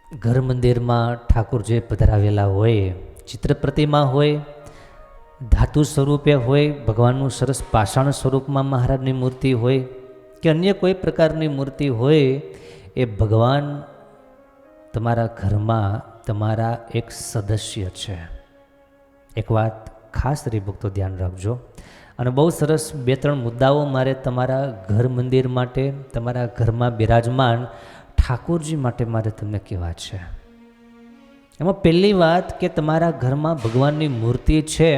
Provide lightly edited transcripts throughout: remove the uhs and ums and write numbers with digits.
ઘર મંદિરમાં ઠાકોરજી પધરાવેલા હોય, ચિત્ર પ્રતિમા હોય, ધાતુ સ્વરૂપે હોય, ભગવાનનું સરસ પાષાણ સ્વરૂપમાં મહારાજની મૂર્તિ હોય કે અન્ય કોઈ પ્રકારની મૂર્તિ હોય, એ ભગવાન તમારા ઘરમાં તમારા એક સદસ્ય છે. એક વાત ખાસ હરિભક્તો ધ્યાન રાખજો, અને બહુ સરસ 2-3 મુદ્દાઓ મારે તમારા ઘર મંદિર માટે, તમારા ઘરમાં બિરાજમાન ઠાકોરજી માટે મારે તમને કહેવા છે. એમાં પહેલી વાત કે તમારા ઘરમાં ભગવાનની મૂર્તિ છે,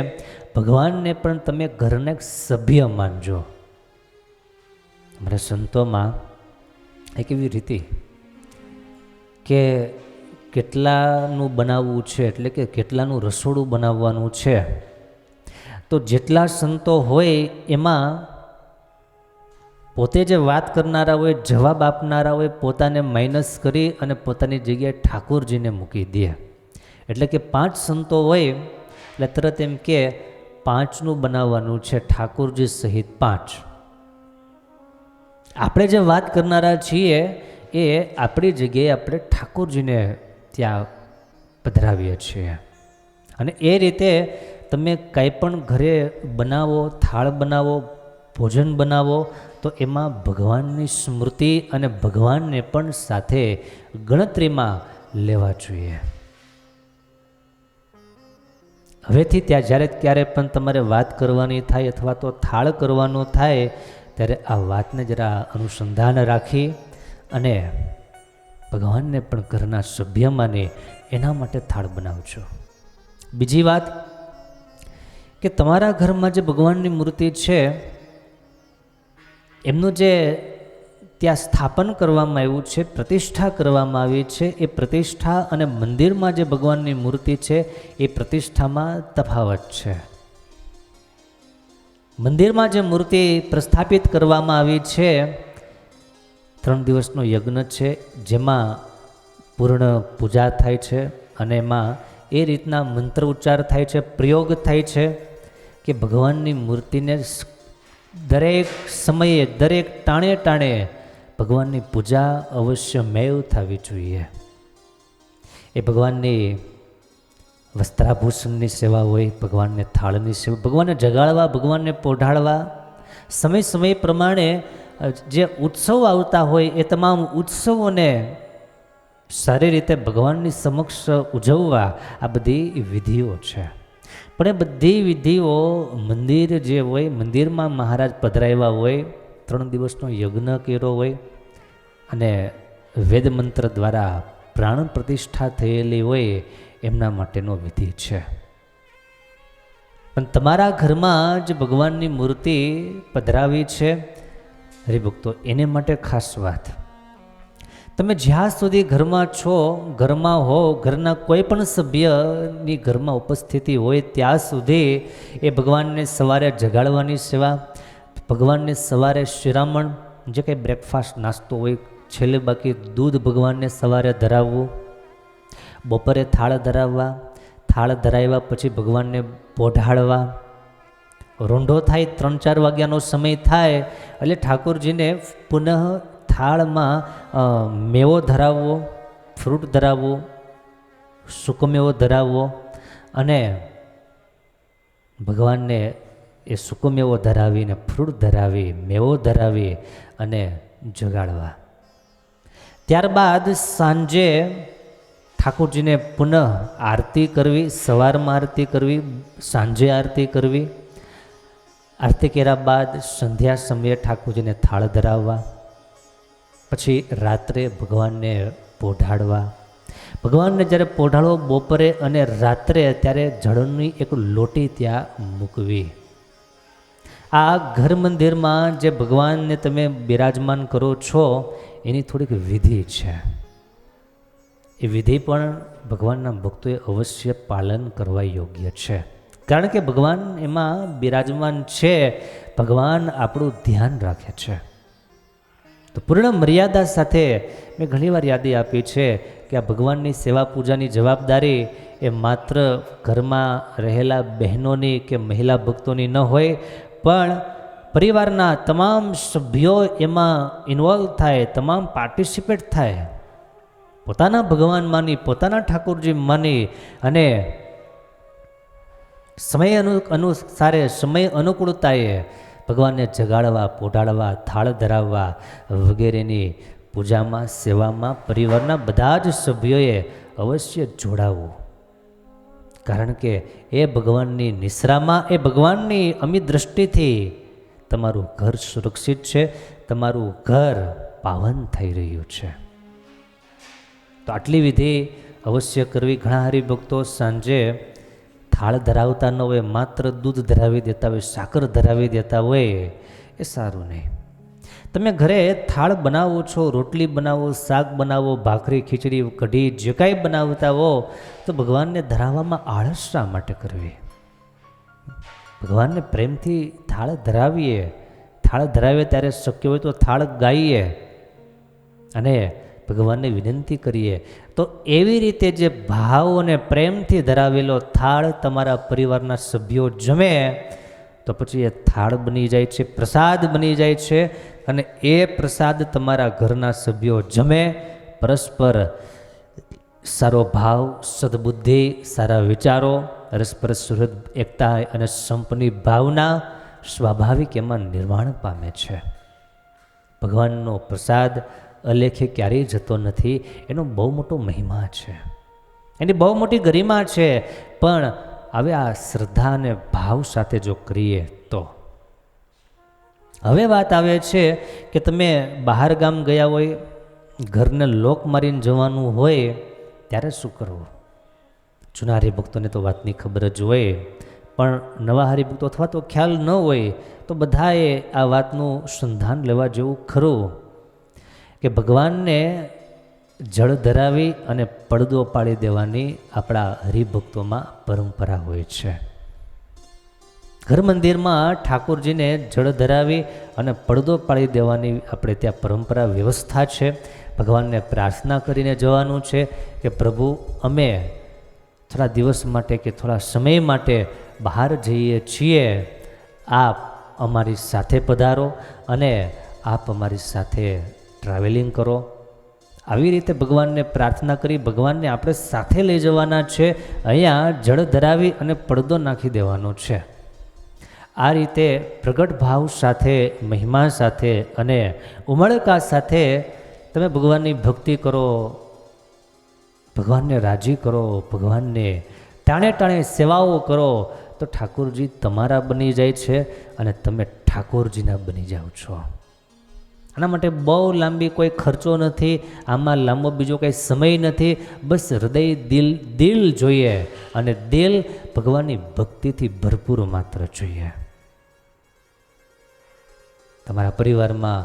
ભગવાનને પણ તમે ઘરના એક સભ્ય માનજો. અમારા સંતોમાં એક એવી રીતિ કે કેટલાનું બનાવવું છે, એટલે કે કેટલાનું રસોડું બનાવવાનું છે, તો જેટલા સંતો હોય એમાં પોતે જે વાત કરનારા હોય, જવાબ આપનારા હોય, પોતાને માઇનસ કરી અને પોતાની જગ્યાએ ઠાકોરજીને મૂકી દે. એટલે કે 5 સંતો હોય એટલે તરત એમ કે 5નું બનાવવાનું છે, ઠાકોરજી સહિત 5. આપણે જે વાત કરનારા છીએ એ આપણી જગ્યાએ આપણે ઠાકોરજીને ત્યાં પધરાવીએ છીએ. અને એ રીતે તમે કંઈ પણ ઘરે બનાવો, થાળ બનાવો, ભોજન બનાવો, તો એમાં ભગવાનની સ્મૃતિ અને ભગવાનને પણ સાથે ગણતરીમાં લેવા જોઈએ. હવેથી ત્યાં જ્યારે ક્યારે પણ તમારે વાત કરવાની થાય અથવા તો થાળ કરવાનો થાય, ત્યારે આ વાતને જરા અનુસંધાન રાખી અને ભગવાનને પણ ઘરના સભ્ય માને એના માટે થાળ બનાવજો. બીજી વાત કે તમારા ઘરમાં જે ભગવાનની મૂર્તિ છે એમનું જે ત્યાં સ્થાપન કરવામાં આવ્યું છે, પ્રતિષ્ઠા કરવામાં આવી છે, એ પ્રતિષ્ઠા અને મંદિરમાં જે ભગવાનની મૂર્તિ છે એ પ્રતિષ્ઠામાં તફાવત છે. મંદિરમાં જે મૂર્તિ પ્રસ્થાપિત કરવામાં આવી છે, 3 દિવસનો યજ્ઞ છે, જેમાં પૂર્ણ પૂજા થાય છે અને એમાં એ રીતના મંત્ર ઉચ્ચાર થાય છે, પ્રયોગ થાય છે કે ભગવાનની મૂર્તિને દરેક સમયે, દરેક ટાણે ટાણે ભગવાનની પૂજા અવશ્ય મેવ થવી જોઈએ. એ ભગવાનની વસ્ત્રાભૂષણની સેવા હોય, ભગવાનને થાળની સેવા, ભગવાનને જગાડવા, ભગવાનને પોઢાડવા, સમય સમય પ્રમાણે જે ઉત્સવ આવતા હોય એ તમામ ઉત્સવોને સારી રીતે ભગવાનની સમક્ષ ઉજવવા, આ બધી વિધિઓ છે. પણ એ બધી વિધિઓ મંદિર જે હોય, મંદિરમાં મહારાજ પધરાવ્યા હોય, 3 દિવસનો યજ્ઞ કર્યો હોય અને વેદ મંત્ર દ્વારા પ્રાણ પ્રતિષ્ઠા થયેલી હોય, એમના માટેનો વિધિ છે. પણ તમારા ઘરમાં જે ભગવાનની મૂર્તિ પધરાવી છે હરિભક્તો, એને માટે ખાસ વાત, તમે જ્યાં સુધી ઘરમાં છો, ઘરમાં હો, ઘરના કોઈ પણ સભ્યની ઘરમાં ઉપસ્થિતિ હોય ત્યાં સુધી એ ભગવાનને સવારે જગાડવાની સેવા, ભગવાનને સવારે શિરામણ, જે કંઈ બ્રેકફાસ્ટ નાસ્તો હોય, છેલ્લે બાકી દૂધ ભગવાનને સવારે ધરાવવું, બપોરે થાળ ધરાવવા, થાળ ધરાવ્યા પછી ભગવાનને પોઢાડવા, રોંઢો થાય 3-4 વાગ્યાનો સમય થાય એટલે ઠાકોરજીને પુનઃ થાળમાં મેવો ધરાવવો, ફ્રૂટ ધરાવવો, સૂકોમેવો ધરાવવો અને ભગવાનને એ સૂકોમેવો ધરાવીને, ફ્રૂટ ધરાવી, મેવો ધરાવી અને જગાડવા. ત્યારબાદ સાંજે ઠાકોરજીને પુનઃ આરતી કરવી, સવારમાં આરતી કરવી, સાંજે આરતી કરવી. આરતી કર્યા બાદ સંધ્યા સમયે ઠાકોરજીને થાળ ધરાવવા, પછી રાત્રે ભગવાનને પોઢાડવા. ભગવાનને જ્યારે પોઢાડો બપોરે અને રાત્રે, ત્યારે જળની એક લોટી ત્યાં મૂકવી. આ ઘર મંદિરમાં જે ભગવાનને તમે બિરાજમાન કરો છો એની થોડીક વિધિ છે. એ વિધિ પણ ભગવાનના ભક્તોએ અવશ્ય પાલન કરવા યોગ્ય છે, કારણ કે ભગવાન એમાં બિરાજમાન છે, ભગવાન આપણું ધ્યાન રાખે છે. તો પૂર્ણ મર્યાદા સાથે મેં ઘણીવાર યાદી આપી છે કે આ ભગવાનની સેવા પૂજાની જવાબદારી એ માત્ર ઘરમાં રહેલા બહેનોની કે મહિલા ભક્તોની ન હોય, પણ પરિવારના તમામ સભ્યો એમાં ઇન્વોલ્વ થાય, તમામ પાર્ટિસિપેટ થાય. પોતાના ભગવાન માની, પોતાના ઠાકોરજી માની અને સમય અનુસારે, સમય અનુકૂળતાએ ભગવાનને જગાડવા, પોઢાડવા, થાળ ધરાવવા વગેરેની પૂજામાં, સેવામાં પરિવારના બધા જ સભ્યોએ અવશ્ય જોડાવવું. કારણ કે એ ભગવાનની નિશ્રામાં, એ ભગવાનની અમી દ્રષ્ટિથી તમારું ઘર સુરક્ષિત છે, તમારું ઘર પાવન થઈ રહ્યું છે. તો આટલી વિધિ અવશ્ય કરવી. ઘણા હરિભક્તો સાંજે થાળ ધરાવતા ન હોય, માત્ર દૂધ ધરાવી દેતા હોય, સાકર ધરાવી દેતા હોય, એ સારું નહીં. તમે ઘરે થાળ બનાવો છો, રોટલી બનાવો, શાક બનાવો, ભાખરી, ખીચડી, કઢી, જે કાંઈ બનાવતા હો, તો ભગવાનને ધરાવવામાં આળસ શા માટે કરવી? ભગવાનને પ્રેમથી થાળ ધરાવીએ. થાળ ધરાવીએ ત્યારે શક્ય હોય તો થાળ ગાઈએ અને ભગવાનને વિનંતી કરીએ. તો એવી રીતે જે ભાવ અને પ્રેમથી ધરાવેલો થાળ તમારા પરિવારના સભ્યો જમે, તો પછી એ થાળ બની જાય છે, પ્રસાદ બની જાય છે. અને એ પ્રસાદ તમારા ઘરના સભ્યો જમે, પરસ્પર સારો ભાવ, સદબુદ્ધિ, સારા વિચારો, પરસ્પર સુહૃદ, એકતા અને સંપની ભાવના સ્વાભાવિક એમાં નિર્માણ પામે છે. ભગવાનનો પ્રસાદ અલેખે ક્યારેય જતો નથી. એનો બહુ મોટો મહિમા છે, એની બહુ મોટી ગરિમા છે. પણ હવે આ શ્રદ્ધા અને ભાવ સાથે જો કરીએ તો. હવે વાત આવે છે કે તમે બહાર ગામ ગયા હોય, ઘરને લોક મારીને જવાનું હોય, ત્યારે શું કરવું? જૂના હરિભક્તોને તો વાતની ખબર જ હોય, પણ નવા હરિભક્તો અથવા તો ખ્યાલ ન હોય તો બધાએ આ વાતનું સંધાન લેવા જેવું ખરું કે ભગવાનને જળ ધરાવી અને પડદો પાડી દેવાની આપણા હરિભક્તોમાં પરંપરા હોય છે. ઘર મંદિરમાં ઠાકોરજીને જળ ધરાવી અને પડદો પાડી દેવાની આપણે ત્યાં પરંપરા, વ્યવસ્થા છે. ભગવાનને પ્રાર્થના કરીને જવાનું છે કે પ્રભુ, અમે થોડા દિવસ માટે કે થોડા સમય માટે બહાર જઈએ છીએ, આપ અમારી સાથે પધારો અને આપ અમારી સાથે ટ્રાવેલિંગ કરો. આવી રીતે ભગવાનને પ્રાર્થના કરી ભગવાનને આપણે સાથે લઈ જવાના છે. અહીંયા જળ ધરાવી અને પડદો નાખી દેવાનો છે. આ રીતે પ્રગટ ભાવ સાથે, મહિમા સાથે અને ઉમળકા સાથે તમે ભગવાનની ભક્તિ કરો, ભગવાનને રાજી કરો, ભગવાનને ટાણે ટાણે સેવાઓ કરો, તો ઠાકોરજી તમારા બની જાય છે અને તમે ઠાકોરજીના બની જાઓ છો. આના માટે બહુ લાંબી કોઈ ખર્ચો નથી, આમાં લાંબો બીજો કંઈ સમય નથી. બસ હૃદય, દિલ જોઈએ અને દિલ ભગવાનની ભક્તિથી ભરપૂર માત્ર જોઈએ. તમારા પરિવારમાં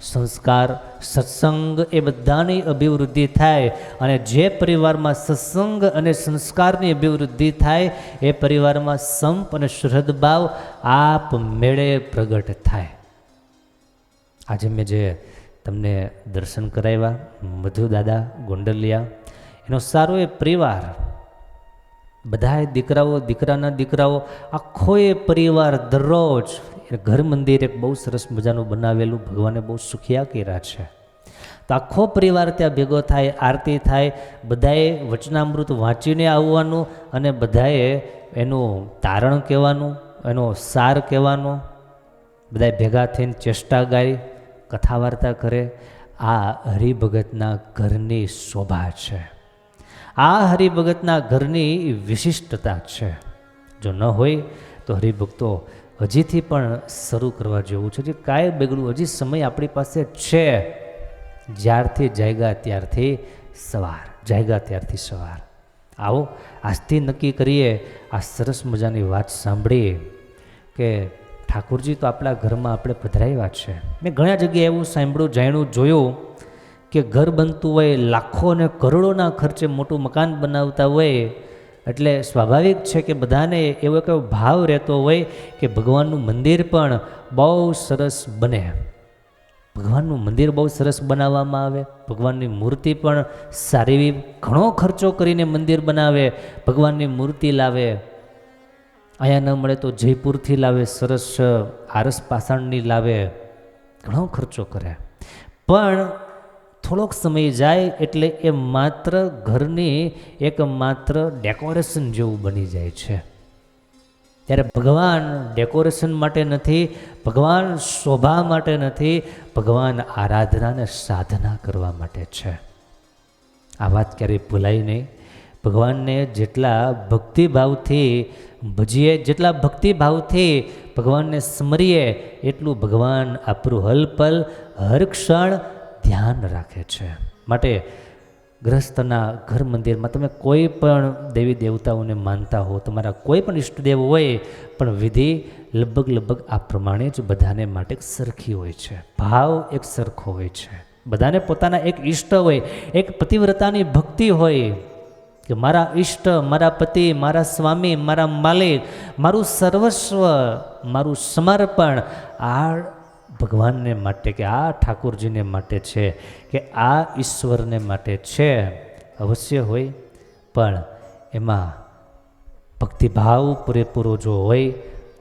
સંસ્કાર, સત્સંગ એ બધાની અભિવૃદ્ધિ થાય અને જે પરિવારમાં સત્સંગ અને સંસ્કારની અભિવૃદ્ધિ થાય એ પરિવારમાં સંપ અને શ્રદ્ધાભાવ આપ મેળે પ્રગટ થાય. આજે મેં જે તમને દર્શન કરાવ્યા મધુદાદા ગોંડલિયા, એનો સારો એ પરિવાર, બધાએ દીકરાઓ, દીકરાના દીકરાઓ, આખો એ પરિવાર દરરોજ ઘર મંદિર એક બહુ સરસ મજાનું બનાવેલું ભગવાને બહુ સુખિયા કર્યા છે. તો આખો પરિવાર ત્યાં ભેગો થાય, આરતી થાય, બધાએ વચનામૃત વાંચીને આવવાનું અને બધાએ એનું તારણ કહેવાનું, એનો સાર કહેવાનો, બધાએ ભેગા થઈને ચેષ્ટા ગાઈ, કથા વાર્તા કરે. આ હરિભગતના ઘરની શોભા છે, આ હરિભગતના ઘરની વિશિષ્ટતા છે. જો ન હોય તો હરિભક્તો હજીથી પણ શરૂ કરવા જેવું છે. જે કાંઈ બગડું, હજી સમય આપણી પાસે છે. જ્યારથી જાગ્યા ત્યારથી સવાર, જાગ્યા ત્યારથી સવાર. આવો આજથી નક્કી કરીએ, આ સરસ મજાની વાત સાંભળીએ કે ઠાકોરજી તો આપણા ઘરમાં આપણે પધરાવ્યા છે. મેં ઘણા જગ્યાએ એવું સાંભળ્યું, જાણ્યું, જોયું કે ઘર બનતું હોય, લાખો અને કરોડોના ખર્ચે મોટું મકાન બનાવતા હોય, એટલે સ્વાભાવિક છે કે બધાને એવો એક ભાવ રહેતો હોય કે ભગવાનનું મંદિર પણ બહુ સરસ બને. ભગવાનનું મંદિર બહુ સરસ બનાવવામાં આવે, ભગવાનની મૂર્તિ પણ સારી એવી ઘણો ખર્ચો કરીને મંદિર બનાવે, ભગવાનની મૂર્તિ લાવે. અહીંયા ન મળે તો જયપુરથી લાવે, સરસ આરસ પાષાણની લાવે, ઘણો ખર્ચો કરે. પણ થોડોક સમય જાય એટલે એ માત્ર ઘરની એક માત્ર ડેકોરેશન જેવું બની જાય છે. ત્યારે ભગવાન ડેકોરેશન માટે નથી, ભગવાન શોભા માટે નથી, ભગવાન આરાધના અને સાધના કરવા માટે છે. આ વાત ક્યારેય ભૂલાય નહીં. ભગવાનને જેટલા ભક્તિભાવથી ભજીએ, જેટલા ભક્તિભાવથી ભગવાનને સ્મરીએ, એટલું ભગવાન આપણું હલપલ હર ક્ષણ ધ્યાન રાખે છે. માટે ગ્રહસ્થના ઘર મંદિરમાં તમે કોઈ પણ દેવી દેવતાઓને માનતા હો, તમારા કોઈ પણ ઈષ્ટદેવ હોય, પણ વિધિ લગભગ આ પ્રમાણે જ બધાને માટે સરખી હોય છે. ભાવ એક સરખો હોય છે. બધાને પોતાના એક ઈષ્ટ હોય, એક પતિવ્રતાની ભક્તિ હોય કે મારા ઈષ્ટ, મારા પતિ, મારા સ્વામી, મારા માલિક, મારું સર્વસ્વ, મારું સમર્પણ આ ભગવાનને માટે કે આ ઠાકોરજીને માટે છે, કે આ ઈશ્વરને માટે છે. અવશ્ય હોય, પણ એમાં ભક્તિભાવ પૂરેપૂરો જો હોય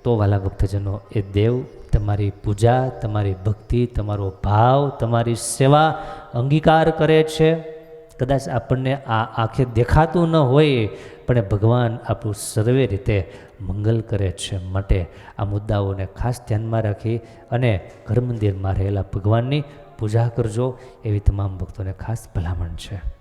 તો વાલા ભક્તજનો એ દેવ તમારી પૂજા, તમારી ભક્તિ, તમારો ભાવ, તમારી સેવા અંગીકાર કરે છે. કદાચ આપણને આ આંખે દેખાતું ન હોય, પણ ભગવાન આપણું સર્વે રીતે મંગલ કરે છે. માટે આ મુદ્દાઓને ખાસ ધ્યાનમાં રાખી અને ઘર મંદિરમાં રહેલા ભગવાનની પૂજા કરજો, એવી તમામ ભક્તોને ખાસ ભલામણ છે.